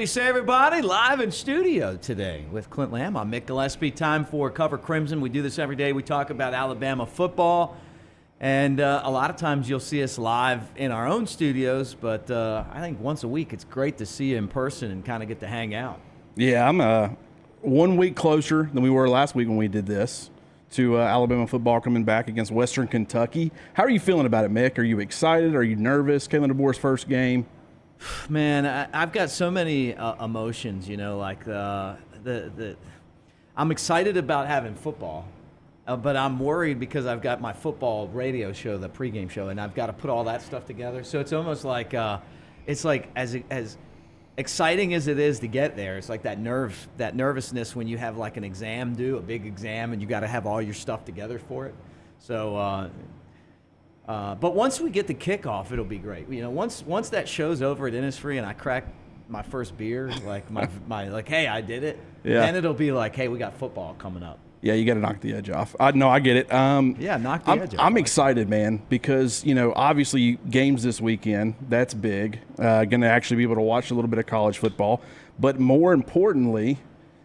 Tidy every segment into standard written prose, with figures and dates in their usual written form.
do you say, everybody? Live in studio today with Clint Lamb. I'm Mick Gillispie. Time for Cover Crimson. We do this every day. We talk about Alabama football. And a lot of times you'll see us live in our own studios, but I think once a week it's great to see you in person and kind of get to hang out. Yeah, I'm 1 week closer than we were last week when we did this to Alabama football coming back against Western Kentucky. How are you feeling about it, Mick? Are you excited? Are you nervous? Kalen DeBoer's first game. Man, I've got so many emotions, you know, like I'm excited about having football. But I'm worried because I've got my football radio show, the pregame show, and I've got to put all that stuff together. So it's almost like it's like as exciting as it is to get there, it's like that nervousness when you have like an exam due, a big exam, and you got to have all your stuff together for it. So, but once we get the kickoff, it'll be great. You know, once that show's over at Innisfree and I crack my first beer, like my like, hey, I did it. Yeah. Then it'll be like, hey, we got football coming up. Yeah, you got to knock the edge off. No, I get it. Yeah, knock the edge off. I'm excited, man, because, you know, obviously games this weekend, that's big. Going to actually be able to watch a little bit of college football. But more importantly,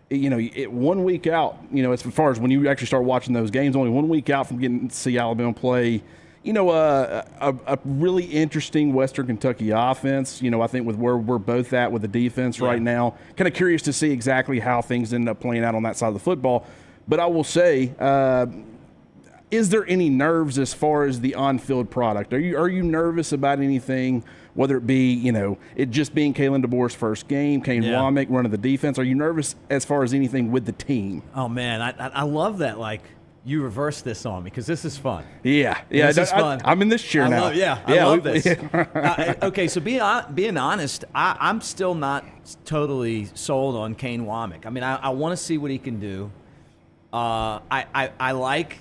you know, 1 week out, you know, as far as when you actually start watching those games, only 1 week out from getting to see Alabama play, you know, a really interesting Western Kentucky offense. You know, I think with where we're both at with the defense right now, kind of curious to see exactly how things end up playing out on that side of the football. But I will say, is there any nerves as far as the on-field product? Are you nervous about anything, whether it be, you know, it just being Kalen DeBoer's first game, Kane Womack running the defense? Are you nervous as far as anything with the team? Oh, man, I love that, like, you reverse this on me because this is fun. Yeah. This is fun. I'm in this chair now. I love this. Okay, so being honest, I'm still not totally sold on Kane Womack. I mean, I want to see what he can do. I like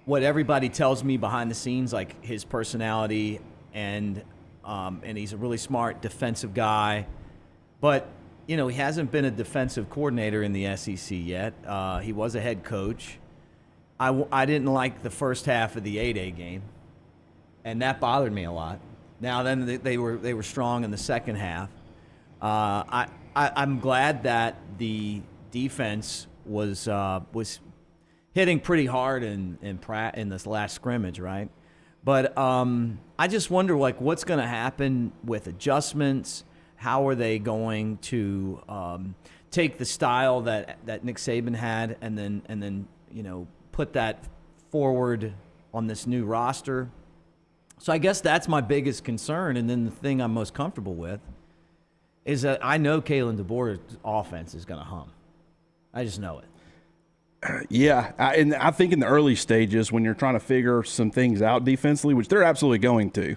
what everybody tells me behind the scenes, like his personality, and he's a really smart defensive guy. But, you know, he hasn't been a defensive coordinator in the SEC yet. He was a head coach. I didn't like the first half of the 8A game, and that bothered me a lot. Now then, they were strong in the second half. I'm glad that the defense was hitting pretty hard in this last scrimmage, right? But I just wonder, like, what's going to happen with adjustments? How are they going to take the style that Nick Saban had and then you know, put that forward on this new roster? So I guess that's my biggest concern. And then the thing I'm most comfortable with is that I know Kalen DeBoer's offense is going to hum. I just know it. Yeah, and I think in the early stages when you're trying to figure some things out defensively, which they're absolutely going to,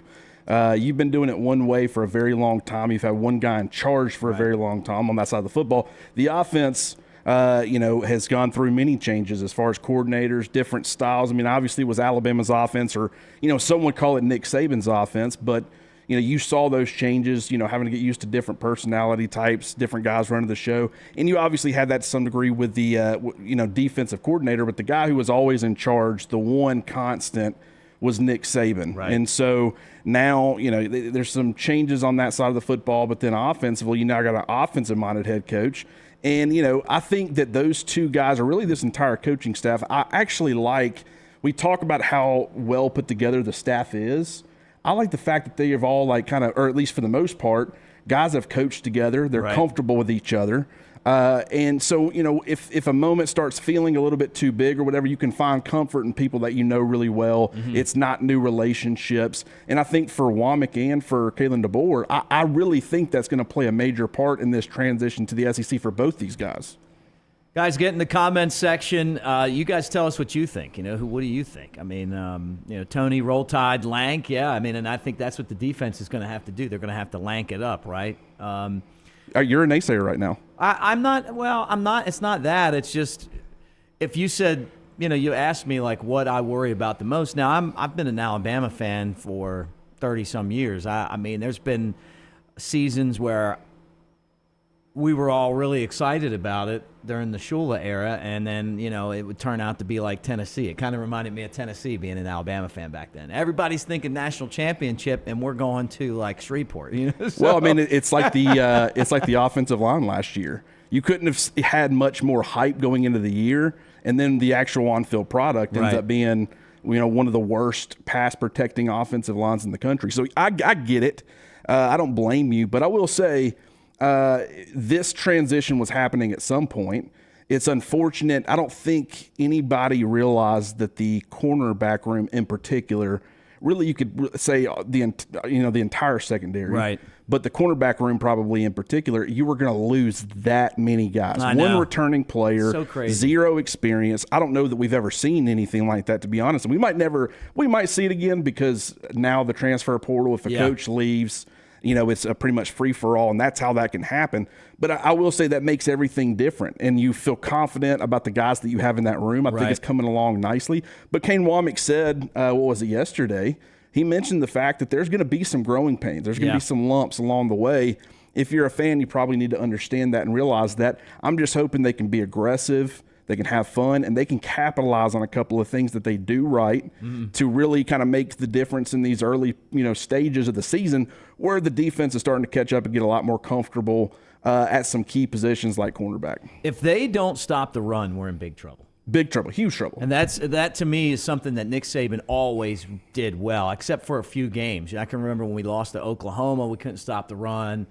you've been doing it one way for a very long time. You've had one guy in charge for a very long time on that side of the football. The offense, you know, has gone through many changes as far as coordinators, different styles. I mean, obviously it was Alabama's offense, or, you know, some would call it Nick Saban's offense, but you know, you saw those changes, you know, having to get used to different personality types, different guys running the show. And you obviously had that to some degree with the, you know, defensive coordinator. But the guy who was always in charge, the one constant, was Nick Saban. Right. And so now, you know, there's some changes on that side of the football. But then offensively, you now got an offensive-minded head coach. And, you know, I think that those two guys, are really this entire coaching staff, I actually like – we talk about how well put together the staff is. I like the fact that they have all, like, kind of, or at least for the most part, guys have coached together. They're comfortable with each other. And so, you know, if a moment starts feeling a little bit too big or whatever, you can find comfort in people that you know really well. Mm-hmm. It's not new relationships. And I think for Womack and for Kalen DeBoer, I really think that's going to play a major part in this transition to the SEC for both these guys. Guys, get in the comments section. You guys tell us what you think. You know, what do you think? I mean, you know, Tony, Roll Tide, Lank, yeah. I mean, and I think that's what the defense is going to have to do. They're going to have to lank it up, right? You're a naysayer right now. I'm not. Well, I'm not. It's not that. It's just if you said, you know, you asked me like what I worry about the most. Now, I've been an Alabama fan for 30 some years. I mean, there's been seasons where we were all really excited about it during the Shula era, and then, it would turn out to be like Tennessee. It kind of reminded me of Tennessee, being an Alabama fan back then. Everybody's thinking national championship, and we're going to like Shreveport. So, well, I mean, it's like the offensive line last year. You couldn't have had much more hype going into the year, and then the actual on-field product ends up being, one of the worst pass-protecting offensive lines in the country. So I get it. I don't blame you, but I will say this transition was happening at some point. It's unfortunate. I don't think anybody realized that the cornerback room in particular, really you could say the entire secondary, right? But the cornerback room probably in particular, you were going to lose that many guys. One returning player, so crazy. 0 experience. I don't know that we've ever seen anything like that, to be honest. And we might see it again because now the transfer portal, if a coach leaves, it's a pretty much free for all, and that's how that can happen. But I will say that makes everything different, and you feel confident about the guys that you have in that room. I think it's coming along nicely. But Kane Womack said, what was it, yesterday? He mentioned the fact that there's going to be some growing pains. There's going to be some lumps along the way. If you're a fan, you probably need to understand that and realize that. I'm just hoping they can be aggressive, they can have fun, and they can capitalize on a couple of things that they do right to really kind of make the difference in these early, stages of the season where the defense is starting to catch up and get a lot more comfortable at some key positions like cornerback. If they don't stop the run, we're in big trouble. Big trouble, huge trouble. And that to me is something that Nick Saban always did well, except for a few games. I can remember when we lost to Oklahoma, we couldn't stop the run.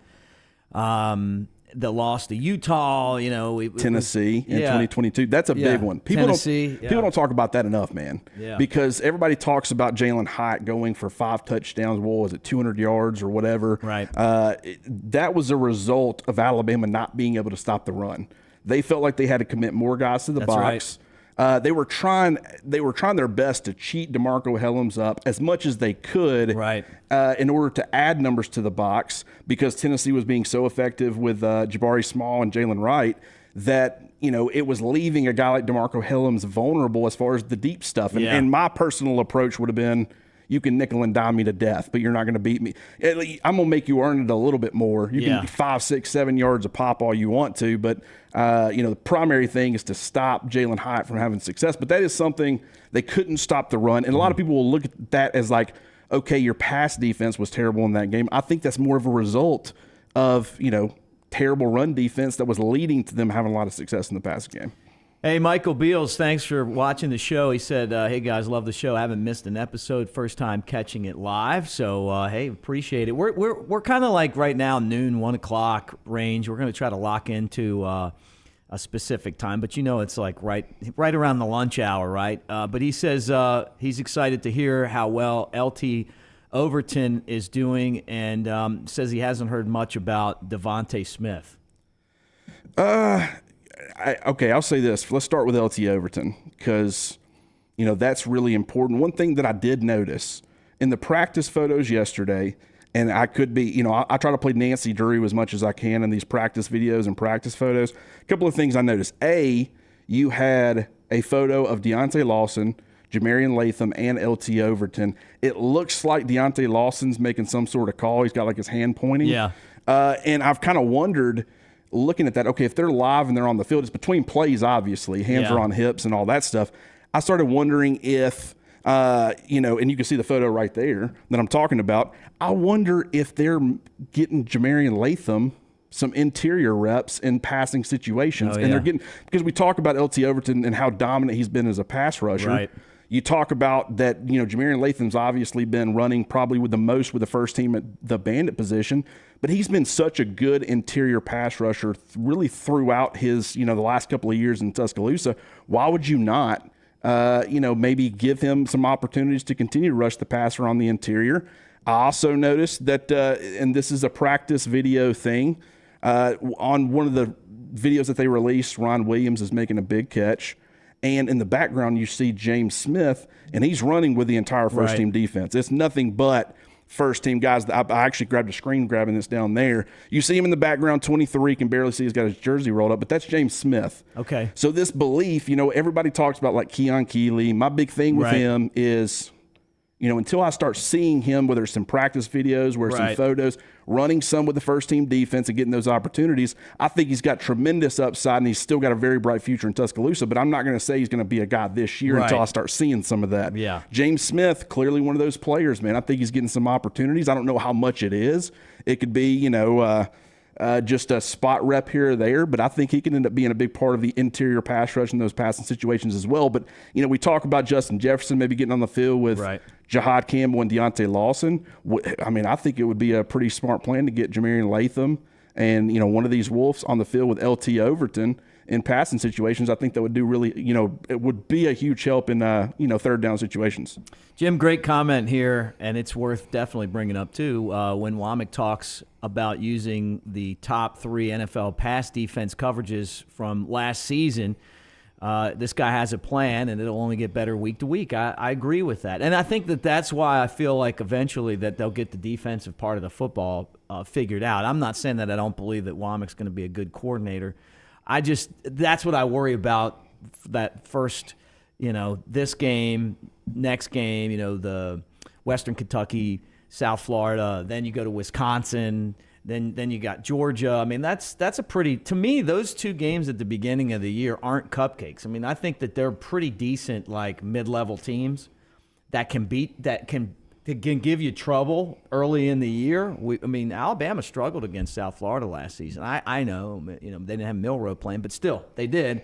The loss to Utah, Tennessee in 2022. That's a big one. People don't talk about that enough, man. Yeah. Because everybody talks about Jalen Hyatt going for 5 touchdowns. What was it, 200 yards or whatever? Right. That was a result of Alabama not being able to stop the run. They felt like they had to commit more guys to the box. Right. They were trying their best to cheat DeMarco Hellams up as much as they could, in order to add numbers to the box, because Tennessee was being so effective with Jabari Small and Jalen Wright that it was leaving a guy like DeMarco Hellams vulnerable as far as the deep stuff. And my personal approach would have been, you can nickel and dime me to death, but you're not going to beat me. I'm going to make you earn it a little bit more. You can 5, 6, 7 yards a pop all you want to, but the primary thing is to stop Jalen Hyatt from having success. But that is something they couldn't stop the run. And a lot of people will look at that as like, okay, your pass defense was terrible in that game. I think that's more of a result of, terrible run defense that was leading to them having a lot of success in the passing game. Hey, Michael Beals, thanks for watching the show. He said, hey, guys, love the show. I haven't missed an episode. First time catching it live. So, hey, appreciate it. We're kind of like right now, noon, 1 o'clock range. We're going to try to lock into a specific time. But, it's like right around the lunch hour, right? But he says he's excited to hear how well LT Overton is doing, and says he hasn't heard much about Devontae Smith. I'll say this. Let's start with LT Overton because, that's really important. One thing that I did notice in the practice photos yesterday, and I could be, I try to play Nancy Drew as much as I can in these practice videos and practice photos. A couple of things I noticed. You had a photo of Deontay Lawson, Jah-Marien Latham, and LT Overton. It looks like Deontay Lawson's making some sort of call. He's got like his hand pointing. Yeah. And I've kind of wondered, looking at that, okay, if they're live and they're on the field, it's between plays, obviously. Hands are on hips and all that stuff. I started wondering if, and you can see the photo right there that I'm talking about. I wonder if they're getting Jah-Marien Latham some interior reps in passing situations. And they're getting, because we talk about LT Overton and how dominant he's been as a pass rusher. Right. You talk about that, Jah-Marien Latham's obviously been running probably with the most with the first team at the bandit position, but he's been such a good interior pass rusher really throughout his, the last couple of years in Tuscaloosa. Why would you not, maybe give him some opportunities to continue to rush the passer on the interior? I also noticed that, and this is a practice video thing, on one of the videos that they released, Ron Williams is making a big catch. And in the background, you see James Smith, and he's running with the entire first-team defense. It's nothing but first-team guys. I actually grabbed a screen grabbing this down there. You see him in the background, 23, can barely see he's got his jersey rolled up, but that's James Smith. Okay. So this belief, everybody talks about like Keon Keeley. My big thing with him is until I start seeing him, whether it's some practice videos, where some Right. photos, running some with the first team defense and getting those opportunities, I think he's got tremendous upside, and he's still got a very bright future in Tuscaloosa. But I'm not going to say he's going to be a guy this year until Right. I start seeing some of that. Yeah. James Smith, clearly one of those players, man. I think he's getting some opportunities. I don't know how much it is. It could be, just a spot rep here or there, but I think he can end up being a big part of the interior pass rush in those passing situations as well. But, we talk about Justin Jefferson maybe getting on the field with Right. Jahad Campbell and Deontay Lawson. I think it would be a pretty smart plan to get Jah-Marien Latham and, one of these Wolves on the field with LT Overton in passing situations. I think that would do really, it would be a huge help in, third down situations. Jim, great comment here, and it's worth definitely bringing up too. When Womack talks about using the top 3 NFL pass defense coverages from last season, this guy has a plan, and it'll only get better week to week. I agree with that, and I think that's why I feel like eventually that they'll get the defensive part of the football figured out. I'm not saying that I don't believe that Womack's going to be a good coordinator. That's what I worry about, that first, this game, next game, the Western Kentucky, South Florida, then you go to Wisconsin, then you got Georgia. I mean, that's a pretty, to me, those 2 games at the beginning of the year aren't cupcakes. I mean, I think that they're pretty decent, like mid-level teams that can give you trouble early in the year. Alabama struggled against South Florida last season. I know, they didn't have Milroe playing, but still, they did.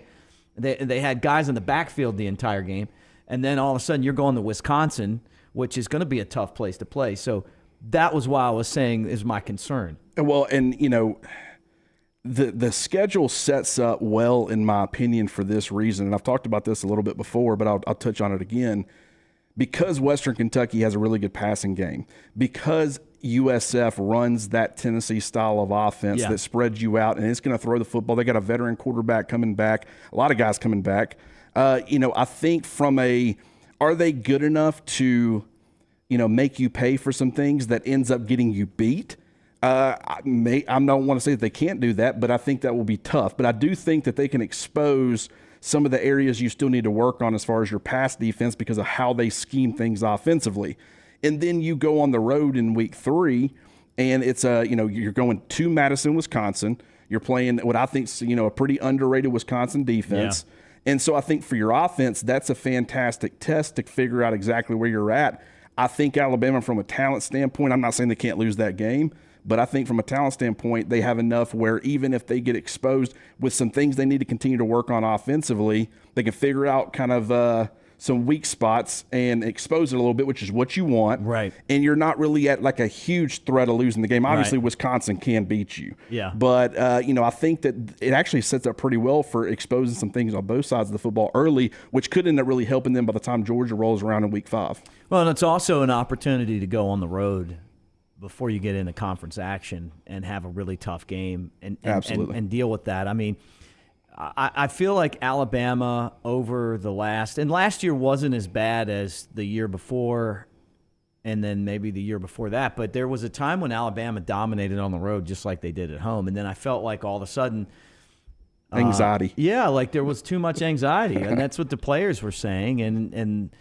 They had guys in the backfield the entire game, and then all of a sudden you're going to Wisconsin, which is going to be a tough place to play. So that was why I was saying is my concern. Well, and the schedule sets up well, in my opinion, for this reason. And I've talked about this a little bit before, but I'll touch on it again. Because Western Kentucky has a really good passing game, because USF runs that Tennessee style of offense that spreads you out, and it's going to throw the football. They got a veteran quarterback coming back, a lot of guys coming back. I think are they good enough to, make you pay for some things that ends up getting you beat? I don't want to say that they can't do that, but I think that will be tough. But I do think that they can expose some of the areas you still need to work on as far as your pass defense because of how they scheme things offensively. And then you go on the road in week 3, and it's you're going to Madison, Wisconsin. You're playing what I think is, a pretty underrated Wisconsin defense. Yeah. And so I think for your offense, that's a fantastic test to figure out exactly where you're at. I think Alabama, from a talent standpoint, I'm not saying they can't lose that game, but I think from a talent standpoint, they have enough where even if they get exposed with some things they need to continue to work on offensively, they can figure out kind of some weak spots and expose it a little bit, which is what you want. Right. And you're not really at like a huge threat of losing the game. Obviously, Right. Wisconsin can beat you. Yeah. But, I think that it actually sets up pretty well for exposing some things on both sides of the football early, which could end up really helping them by the time Georgia rolls around in week 5. Well, and it's also an opportunity to go on the road before you get into conference action and have a really tough game and deal with that. I mean, I feel like Alabama over the last year wasn't as bad as the year before and then maybe the year before that, but there was a time when Alabama dominated on the road just like they did at home, and then I felt like all of a sudden anxiety. Like there was too much anxiety, and that's what the players were saying, and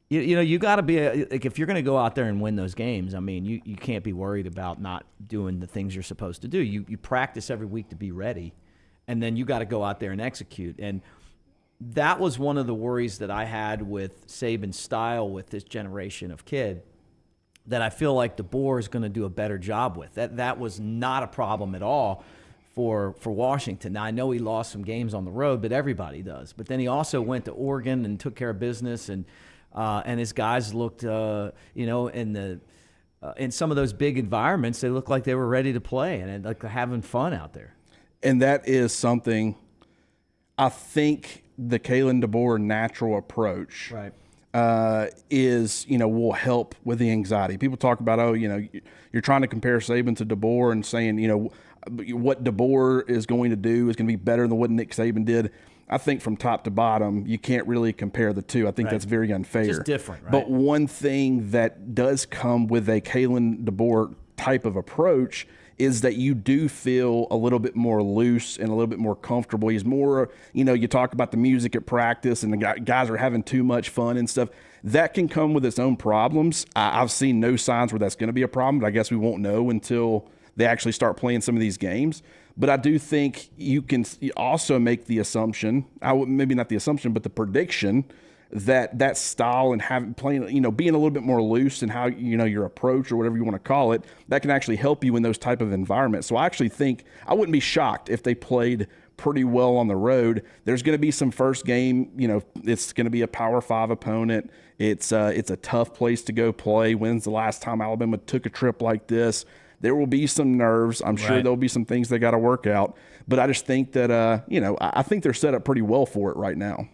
you got to be like, if you're going to go out there and win those games, I mean, you can't be worried about not doing the things you're supposed to do. You practice every week to be ready, and then you got to go out there and execute. And that was one of the worries that I had with Saban's style with this generation of kid that I feel like DeBoer is going to do a better job with. That was not a problem at all for Washington. Now, I know he lost some games on the road, but everybody does. But then he also went to Oregon and took care of business, and his guys looked, in some of those big environments, they looked like they were ready to play and like having fun out there. And that is something I think the Kalen DeBoer natural approach is, will help with the anxiety. People talk about, you're trying to compare Saban to DeBoer and saying, what DeBoer is going to do is going to be better than what Nick Saban did. I think from top to bottom, you can't really compare the two. I think that's very unfair. Just different, right? But one thing that does come with a Kalen DeBoer type of approach is that you do feel a little bit more loose and a little bit more comfortable. He's more, you talk about the music at practice and the guys are having too much fun and stuff. That can come with its own problems. I've seen no signs where that's going to be a problem, but I guess we won't know until they actually start playing some of these games. But I do think you can also make the assumption, maybe not the assumption, but the prediction that style and being a little bit more loose in how, your approach or whatever you want to call it, that can actually help you in those type of environments. So I actually think I wouldn't be shocked if they played pretty well on the road. There's going to be some first game, it's going to be a Power 5 opponent. It's a tough place to go play. When's the last time Alabama took a trip like this? There will be some nerves. I'm sure there'll be some things they got to work out. But I just think that, I think they're set up pretty well for it right now.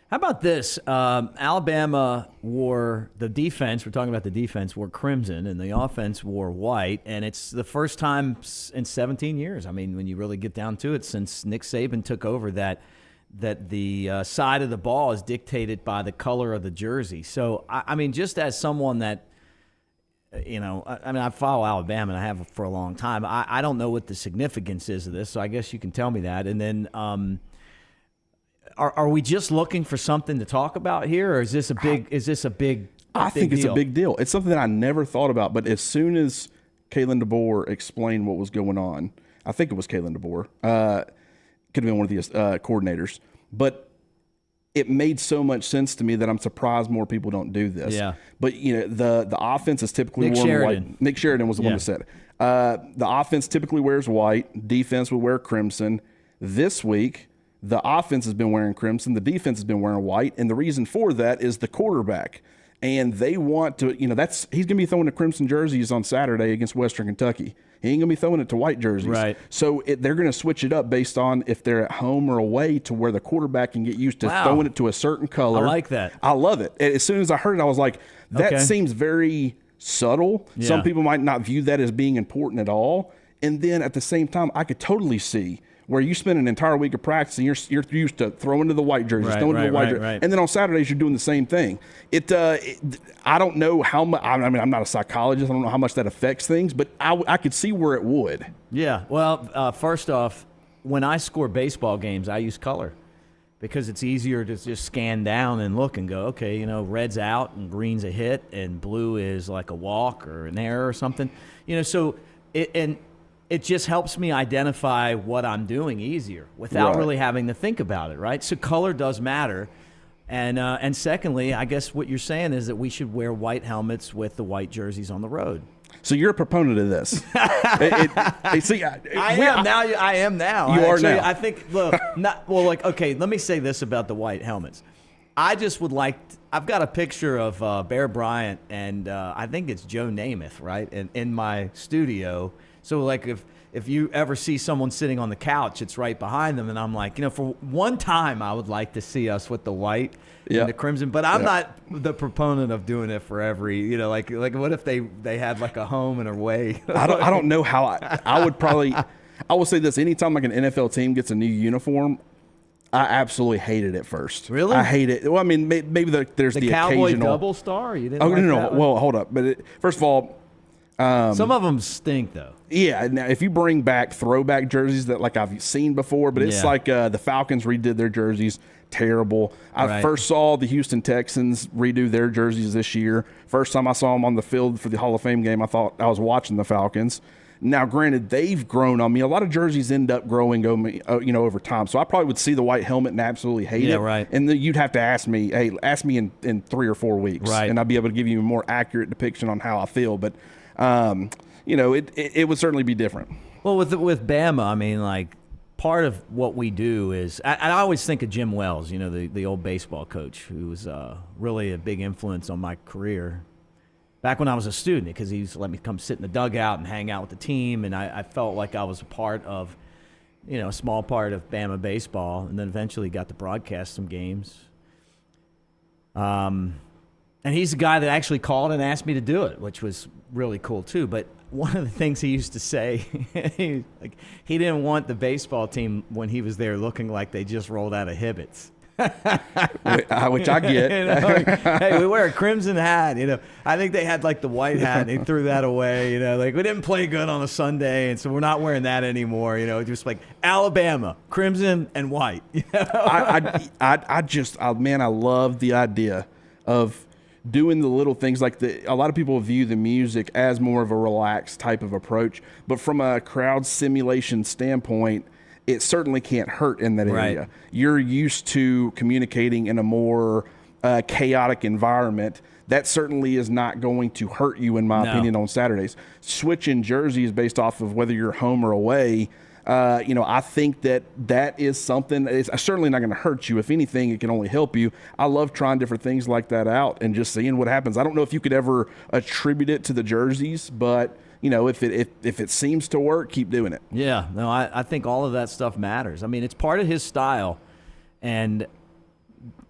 How about this? Alabama wore the defense. We're talking about the defense wore crimson, and the offense wore white. And it's the first time in 17 years. I mean, when you really get down to it, since Nick Saban took over, that the side of the ball is dictated by the color of the jersey. So, I mean, just as someone that, I follow Alabama, and I have for a long time. I don't know what the significance is of this, so I guess you can tell me that. And then. Are we just looking for something to talk about here, or is this a big? I think it's a big deal. It's something that I never thought about, but as soon as Kalen DeBoer explained what was going on, I think it was Kalen DeBoer. Could have been one of the coordinators, but it made so much sense to me that I'm surprised more people don't do this. Yeah. But the offense is typically Nick worn Sheridan. white. Nick Sheridan was the one that said it. The offense typically wears white. Defense will wear crimson. This week, the offense has been wearing crimson. The defense has been wearing white. And the reason for that is the quarterback. And they want to, he's going to be throwing the crimson jerseys on Saturday against Western Kentucky. He ain't going to be throwing it to white jerseys. Right. So they're going to switch it up based on if they're at home or away, to where the quarterback can get used to throwing it to a certain color. I like that. I love it. As soon as I heard it, I was like, that seems very subtle. Yeah. Some people might not view that as being important at all. And then at the same time, I could totally see where you spend an entire week of practice and you're used to throwing to the white jerseys, right. and then on Saturdays you're doing the same thing. I don't know how much. I mean, I'm not a psychologist. I don't know how much that affects things, but I could see where it would. Yeah. Well, first off, when I score baseball games, I use color because it's easier to just scan down and look and go, okay, red's out and green's a hit and blue is like a walk or an error or something. So it just helps me identify what I'm doing easier without really having to think about it, right? So color does matter. And secondly, I guess what you're saying is that we should wear white helmets with the white jerseys on the road. So you're a proponent of this. I am now. You are now. I think, okay, let me say this about the white helmets. I just would like I've got a picture of Bear Bryant and I think it's Joe Namath, right, in my studio. So, like, if you ever see someone sitting on the couch, it's right behind them. And I'm like, for one time, I would like to see us with the white and the crimson. But I'm not the proponent of doing it for every, like what if they had, like, a home and away? I don't know how I would probably – I will say this. Anytime, like, an NFL team gets a new uniform, I absolutely hate it at first. Really? I hate it. Well, I mean, maybe there's the Cowboy occasional – double star? You didn't like no. That one? Well, hold up. But first of all – some of them stink, though. Yeah, now if you bring back throwback jerseys that like I've seen before, but it's like the Falcons redid their jerseys, terrible. I first saw the Houston Texans redo their jerseys this year. First time I saw them on the field for the Hall of Fame game, I thought I was watching the Falcons. Now, granted, they've grown on me. A lot of jerseys end up growing over time. So I probably would see the white helmet and absolutely hate it. Yeah, right. And then you'd have to ask me, ask me in 3 or 4 weeks. Right. And I'd be able to give you a more accurate depiction on how I feel. But it would certainly be different. Well, with Bama, I mean, like, part of what we do is I always think of Jim Wells, the old baseball coach who was really a big influence on my career back when I was a student, because he used to let me come sit in the dugout and hang out with the team, and I felt like I was a part of, a small part of Bama baseball, and then eventually got to broadcast some games. And he's the guy that actually called and asked me to do it, which was really cool too. But one of the things he used to say, he didn't want the baseball team when he was there looking like they just rolled out of Hibbets. which I get. Hey, we wear a crimson hat. I think they had like the white hat. And they threw that away. We didn't play good on a Sunday, and so we're not wearing that anymore. Just like Alabama, crimson and white. Man, I love the idea of doing the little things. Like a lot of people view the music as more of a relaxed type of approach, but from a crowd simulation standpoint, it certainly can't hurt in that area. Right. You're used to communicating in a more chaotic environment. That certainly is not going to hurt you, in my opinion, on Saturdays. Switching jerseys based off of whether you're home or away, I think that is something. It's certainly not going to hurt you. If anything, it can only help you. I love trying different things like that out and just seeing what happens. I don't know if you could ever attribute it to the jerseys, but if it seems to work, keep doing it. Yeah, no, I think all of that stuff matters. I mean, it's part of his style, and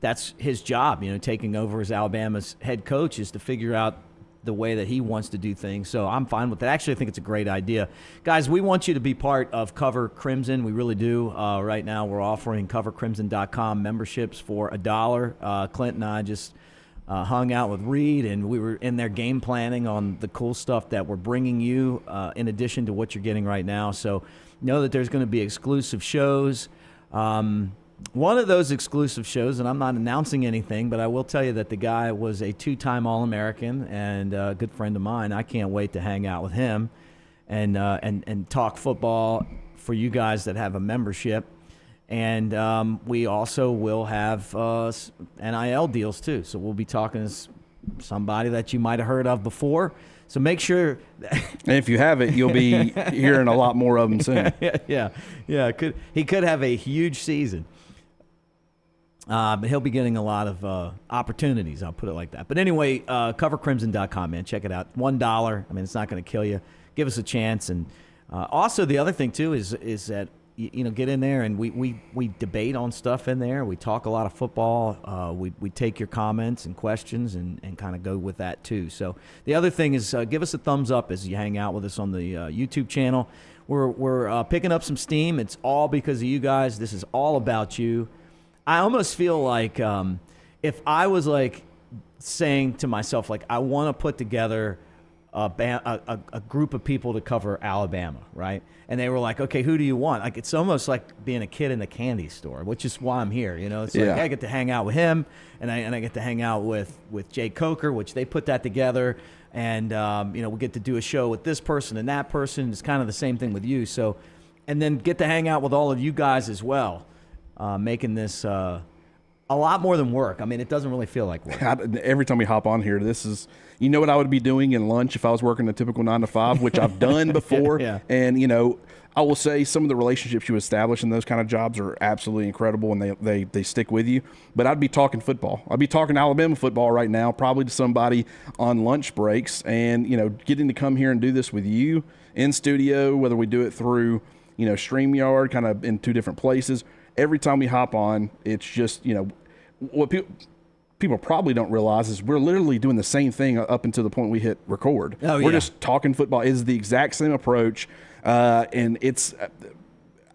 that's his job. Taking over as Alabama's head coach is to figure out the way that he wants to do things. So I'm fine with that. Actually, I think it's a great idea. Guys, we want you to be part of Cover Crimson. We really do. Right now, we're offering covercrimson.com memberships for $1. Clint and I just hung out with Reed, and we were in there game planning on the cool stuff that we're bringing you in addition to what you're getting right now. So know that there's going to be exclusive shows. One of those exclusive shows, and I'm not announcing anything, but I will tell you that the guy was a 2-time All-American and a good friend of mine. I can't wait to hang out with him and talk football for you guys that have a membership. And we also will have NIL deals too. So we'll be talking to somebody that you might have heard of before. So make sure. And if you haven't, you'll be hearing a lot more of them soon. Yeah. He could have a huge season. But he'll be getting a lot of opportunities. I'll put it like that. But anyway, covercrimson.com, man. Check it out. $1. I mean, it's not going to kill you. Give us a chance. And also the other thing too is that get in there and we debate on stuff in there. We talk a lot of football. We take your comments and questions and kind of go with that too. So the other thing is give us a thumbs up as you hang out with us on the YouTube channel. We're picking up some steam. It's all because of you guys. This is all about you. I almost feel like if I was like saying to myself, like, I want to put together a group of people to cover Alabama, right? And they were like, okay, who do you want? Like, it's almost like being a kid in the candy store, which is why I'm here. It's like I get to hang out with him, and I get to hang out with Jay Coker, which they put that together, and we get to do a show with this person and that person. It's kind of the same thing with you. So, and then get to hang out with all of you guys as well, making this a lot more than work. I mean, it doesn't really feel like work. Every time we hop on here, this is, what I would be doing in lunch if I was working a typical 9 to 5, which I've done before. Yeah. And, I will say some of the relationships you establish in those kind of jobs are absolutely incredible, and they stick with you. But I'd be talking football. I'd be talking Alabama football right now, probably to somebody on lunch breaks. And, getting to come here and do this with you in studio, whether we do it through, StreamYard, kind of in 2 different places. Every time we hop on, it's just, what people probably don't realize is we're literally doing the same thing up until the point we hit record. We're just talking football. It's the exact same approach. And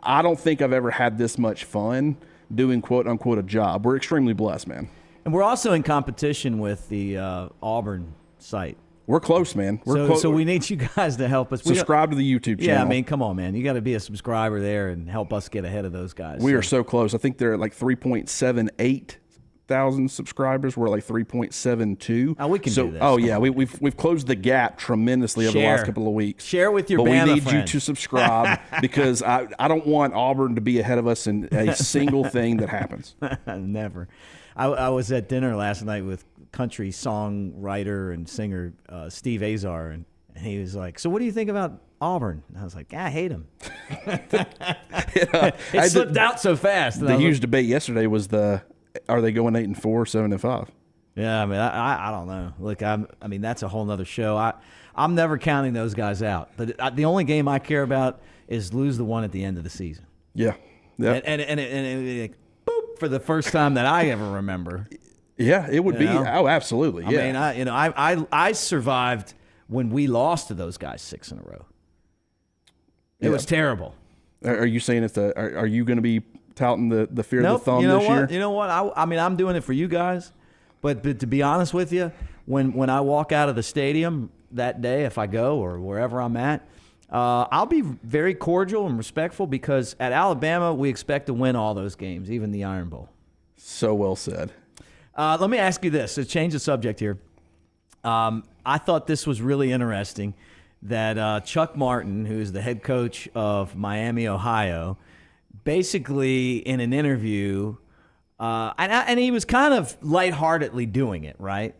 I don't think I've ever had this much fun doing quote unquote a job. We're extremely blessed, man. And we're also in competition with the Auburn site. We're close, man. We're close. So we need you guys to help us. Subscribe to the YouTube channel. Yeah, I mean, come on, man. You got to be a subscriber there and help us get ahead of those guys. We are so close. I think they're at like 3.78 thousand subscribers. We're like 3.72. Oh, we can do this. Oh yeah, we've closed the gap tremendously over the last couple of weeks. Share with your Bama friends. But we need you to subscribe because I don't want Auburn to be ahead of us in a single thing that happens. Never. I was at dinner last night with country songwriter and singer Steve Azar, and he was like, "So what do you think about Auburn?" And I was like, "I hate him." It slipped out so fast. The huge debate yesterday was are they going 8-4, 7-5? Yeah, I mean, I don't know. Look, I mean, that's a whole nother show. I'm never counting those guys out. But the only game I care about is lose the one at the end of the season. Yeah. And boop, for the first time that I ever remember. Yeah, it would be. Oh, absolutely. Yeah. I mean, I survived when we lost to those guys 6 in a row. It was terrible. Are you saying are you going to be touting the fear of the thumb you know this what? year? You know what? I mean, I'm doing it for you guys, but to be honest with you, when I walk out of the stadium that day, if I go or wherever I'm at, I'll be very cordial and respectful because at Alabama we expect to win all those games, even the Iron Bowl. So well said. Let me ask you this: to change the subject here. I thought this was really interesting that Chuck Martin, who's the head coach of Miami, Ohio, basically in an interview, and he was kind of lightheartedly doing it, right?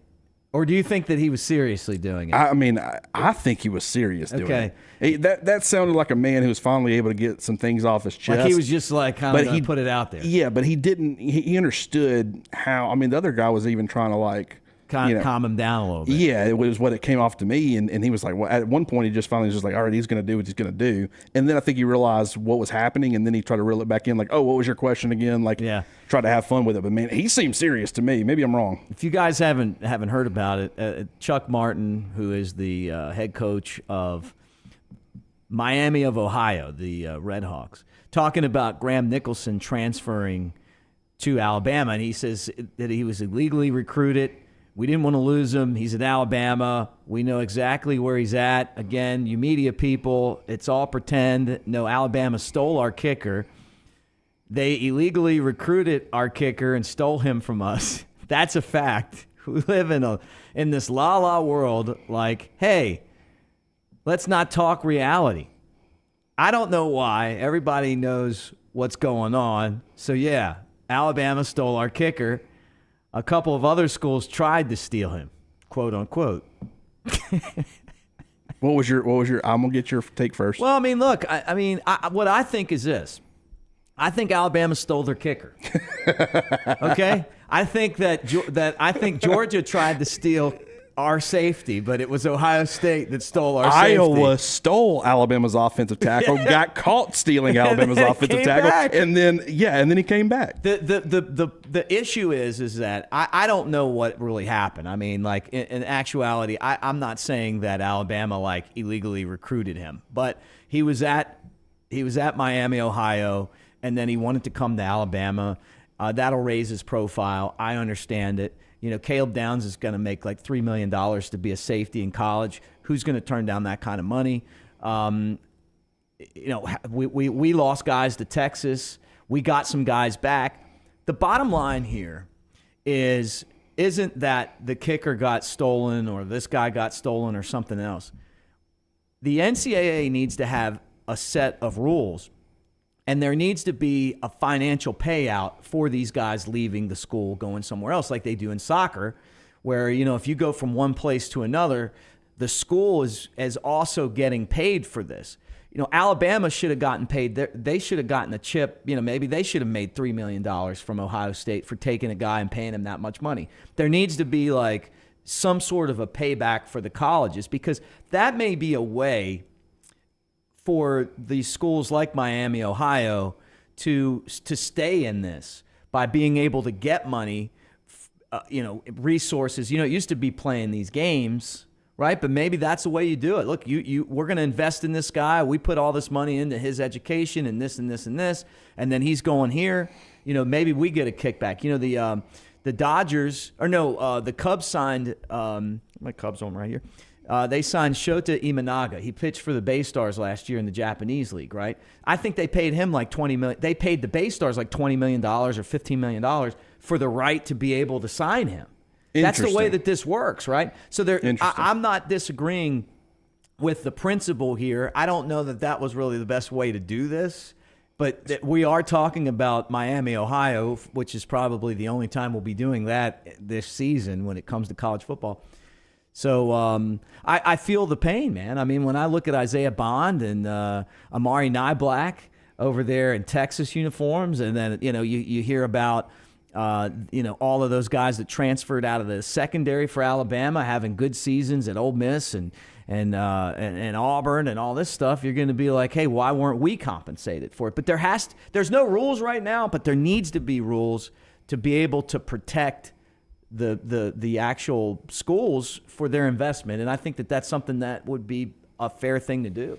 Or do you think that he was seriously doing it? I mean, I think he was serious doing it. That sounded like a man who was finally able to get some things off his chest. Like he was just like kind of going to put it out there. Yeah, but he didn't. He understood how. I mean, the other guy was even trying to like calm him down a little bit. Yeah, it was what it came off to me, and he was like, well, at one point he just finally was just like, all right, he's going to do what he's going to do, and then I think he realized what was happening, and then he tried to reel it back in, like, oh, what was your question again? Like, try to have fun with it, but man, he seemed serious to me. Maybe I'm wrong. If you guys haven't heard about it, Chuck Martin, who is the head coach of Miami of Ohio, the Redhawks, talking about Graham Nicholson transferring to Alabama, and he says that he was illegally recruited. We didn't want to lose him. He's at Alabama. We know exactly where he's at. Again, you media people, it's all pretend. No, Alabama stole our kicker. They illegally recruited our kicker and stole him from us. That's a fact. We live in this la-la world like, hey, let's not talk reality. I don't know why. Everybody knows what's going on. So, yeah, Alabama stole our kicker. A couple of other schools tried to steal him, quote unquote. What was your? I'm gonna get your take first. Well, I mean, look, what I think is this. I think Alabama stole their kicker. Okay, I think that Georgia tried to steal our safety, but it was Ohio State that stole our safety. Iowa stole Alabama's offensive tackle, got caught stealing Alabama's offensive tackle, and then he came back. The issue is that I don't know what really happened. I mean, like in actuality, I'm not saying that Alabama like illegally recruited him, but he was at Miami, Ohio, and then he wanted to come to Alabama. That'll raise his profile. I understand it. You know, Caleb Downs is going to make like $3 million to be a safety in college. Who's going to turn down that kind of money? We lost guys to Texas. We got some guys back. The bottom line here isn't that the kicker got stolen or this guy got stolen or something else. The NCAA needs to have a set of rules. And there needs to be a financial payout for these guys leaving the school, going somewhere else, like they do in soccer, where, you know, if you go from one place to another, the school is also getting paid for this. You know, Alabama should have gotten paid. They should have gotten a chip. You know, maybe they should have made $3 million from Ohio State for taking a guy and paying him that much money. There needs to be like some sort of a payback for the colleges, because that may be a way for these schools like Miami, Ohio, to stay in this by being able to get money, resources. You know, it used to be playing these games, right? But maybe that's the way you do it. Look, we're going to invest in this guy. We put all this money into his education and this and this and this, and then he's going here. You know, maybe we get a kickback. You know, the Dodgers, the Cubs signed. My Cubs on right here. They signed Shota Imanaga. He pitched for the Bay Stars last year in the Japanese League, right? I think they paid him like $20 million. They paid the Bay Stars like $20 million or $15 million for the right to be able to sign him. That's the way that this works, right? So I'm not disagreeing with the principle here. I don't know that was really the best way to do this, but we are talking about Miami, Ohio, which is probably the only time we'll be doing that this season when it comes to college football. So I feel the pain, man. I mean, when I look at Isaiah Bond and Amari Niblack over there in Texas uniforms, and then you hear about all of those guys that transferred out of the secondary for Alabama having good seasons at Ole Miss and Auburn and all this stuff, you're going to be like, hey, why weren't we compensated for it? But there's no rules right now, but there needs to be rules to be able to protect the actual schools for their investment. And I think that that's something that would be a fair thing to do.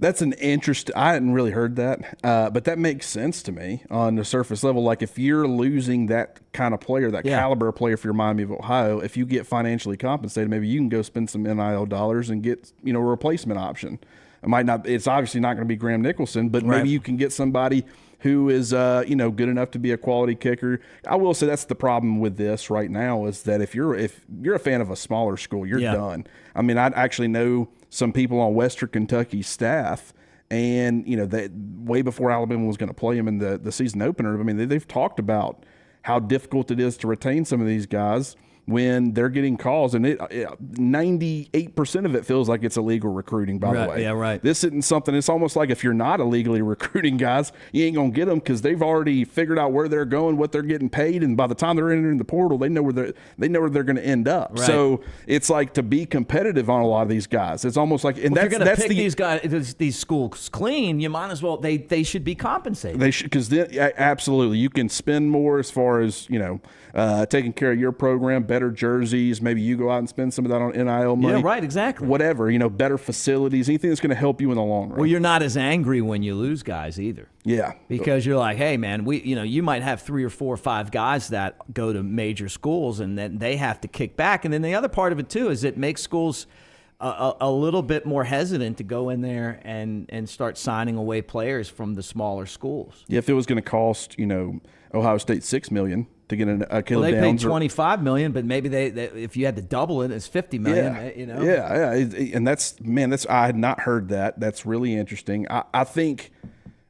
That's an interest. I hadn't really heard that, but that makes sense to me on the surface level. Like if you're losing that kind of player, that caliber of player for your Miami of Ohio, if you get financially compensated, maybe you can go spend some NIL dollars and get a replacement option. It might not. It's obviously not going to be Graham Nicholson, but maybe you can get somebody who is good enough to be a quality kicker. I will say that's the problem with this right now is that if you're a fan of a smaller school, you're done. I mean, I actually know some people on Western Kentucky staff, and that way before Alabama was going to play them in the season opener. I mean, they've talked about how difficult it is to retain some of these guys when they're getting calls, and 98% of it feels like it's illegal recruiting, by the way. Yeah, right. This isn't something, it's almost like if you're not illegally recruiting guys, you ain't going to get them because they've already figured out where they're going, what they're getting paid, and by the time they're entering the portal, they know where they're going to end up. Right. So it's like to be competitive on a lot of these guys. It's almost like, and if you're going to pick these guys, these schools clean, you might as well, they should be compensated. They should, because absolutely, you can spend more as far as, taking care of your program, better jerseys. Maybe you go out and spend some of that on NIL money. Yeah, right, exactly. Whatever, better facilities, anything that's going to help you in the long run. Well, you're not as angry when you lose guys either. Yeah. Because you're like, hey, man, you might have 3 or 4 or 5 guys that go to major schools, and then they have to kick back. And then the other part of it, too, is it makes schools a little bit more hesitant to go in there and start signing away players from the smaller schools. Yeah, if it was going to cost, Ohio State $6 million to get a Caleb they Downs, paid $25 million, but maybe they if you had to double it, it's $50 million. Yeah. And that's I had not heard that. That's really interesting. I think,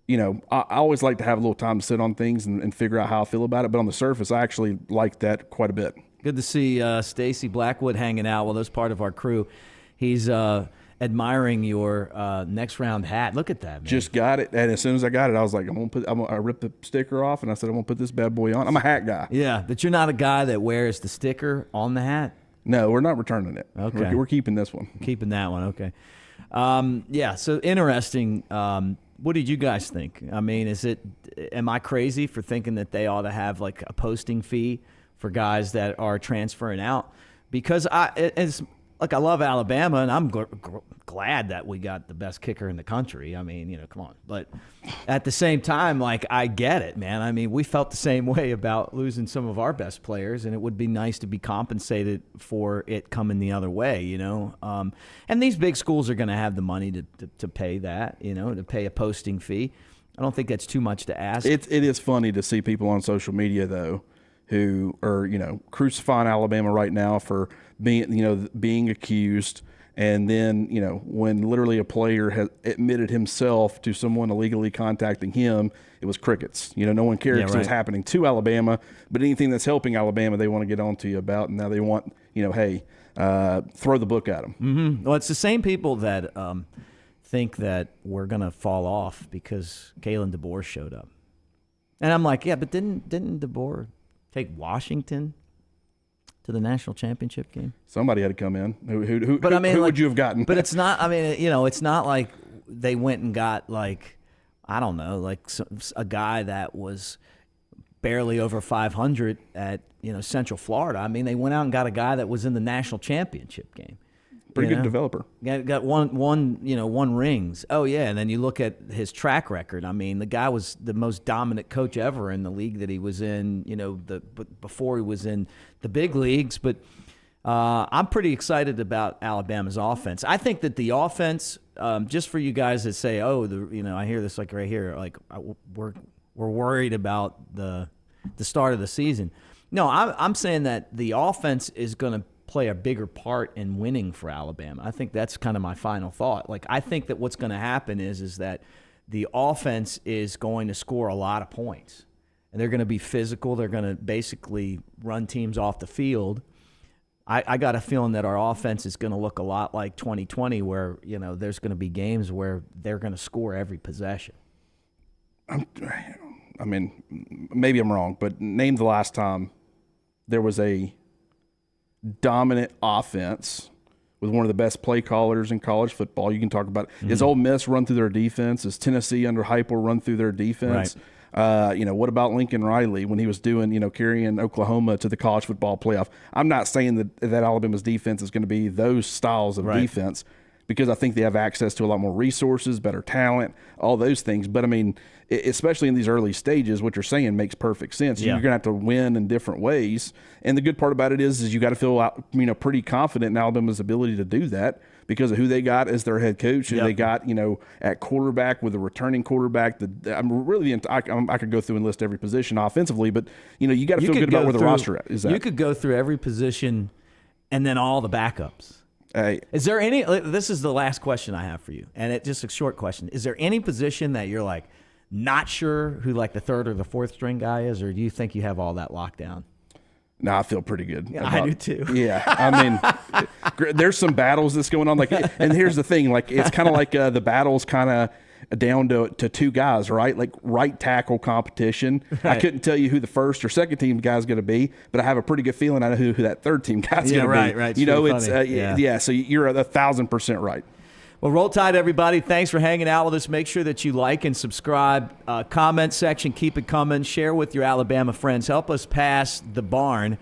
I always like to have a little time to sit on things and figure out how I feel about it. But on the surface, I actually like that quite a bit. Good to see Stacy Blackwood hanging out. Well, that's part of our crew. He's admiring your next round hat. Look at that, man. Just got it, and as soon as I got it, I was like, I ripped the sticker off, and I said, I'm gonna put this bad boy on. I'm a hat guy. Yeah, but you're not a guy that wears the sticker on the hat. No, we're not returning it. Okay, we're keeping this one. Keeping that one. Okay. Yeah. So interesting. What did you guys think? I mean, am I crazy for thinking that they ought to have like a posting fee for guys that are transferring out? Because I love Alabama, and I'm glad that we got the best kicker in the country. I mean, come on. But at the same time, like, I get it, man. I mean, we felt the same way about losing some of our best players, and it would be nice to be compensated for it coming the other way, And these big schools are going to have the money to pay that, to pay a posting fee. I don't think that's too much to ask. It is funny to see people on social media, though, who are, crucifying Alabama right now for being accused. And then, when literally a player has admitted himself to someone illegally contacting him, it was crickets. No one cared because it was happening to Alabama. But anything that's helping Alabama, they want to get on to you about. And now they want, hey, throw the book at them. Mm-hmm. Well, it's the same people that think that we're going to fall off because Kalen DeBoer showed up. And I'm like, yeah, but didn't DeBoer take Washington to the national championship game? Somebody had to come in. Who would you have gotten? But it's not. I mean, it's not like they went and got I don't know, a guy that was barely over 500 at Central Florida. I mean, they went out and got a guy that was in the national championship game. Pretty good developer. Got one rings. Oh yeah, and then you look at his track record. I mean, the guy was the most dominant coach ever in the league that he was in. Before he was in the big leagues. But I'm pretty excited about Alabama's offense. I think that the offense, just for you guys that say, I hear this right here, we're worried about the start of the season. No, I'm saying that the offense is going to play a bigger part in winning for Alabama. I think that's kind of my final thought. I think that what's going to happen is that the offense is going to score a lot of points, and they're going to be physical. They're going to basically run teams off the field. I got a feeling that our offense is going to look a lot like 2020, where there's going to be games where they're going to score every possession. I mean, maybe I'm wrong, but name the last time there was a dominant offense with one of the best play callers in college football. You can talk about it. Is Ole Miss run through their defense? Is Tennessee under Heupel run through their defense? Right. What about Lincoln Riley when he was doing, carrying Oklahoma to the college football playoff? I'm not saying that Alabama's defense is going to be those styles of defense, because I think they have access to a lot more resources, better talent, all those things. But I mean, especially in these early stages, what you're saying makes perfect sense. Yeah. You're going to have to win in different ways. And the good part about it is you got to feel, pretty confident in Alabama's ability to do that because of who they got as their head coach, who they got, at quarterback with a returning quarterback. I'm really, I could go through and list every position offensively, but you got to feel good about where the roster is at. You could go through every position and then all the backups. Hey. Is there any? This is the last question I have for you, and it's just a short question. Is there any position that you're like not sure who like the third or the fourth string guy is, or do you think you have all that locked down? No, I feel pretty good. I do too. Yeah, I mean, there's some battles that's going on. And here's the thing: it's kind of like the battle's kind of down to two guys, right? Like right tackle competition. Right. I couldn't tell you who the first or second team guy's going to be, but I have a pretty good feeling I know who that third team guy's going to be. Right. It's So you're 1,000% right. Well, Roll Tide, everybody. Thanks for hanging out with us. Make sure that you like and subscribe. Comment section, keep it coming. Share with your Alabama friends. Help us pass the barn.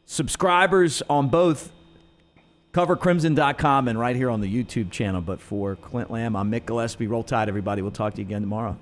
Subscribers on both covercrimson.com and right here on the YouTube channel. But for Clint Lamb, I'm Mick Gillispie. Roll Tide, everybody. We'll talk to you again tomorrow.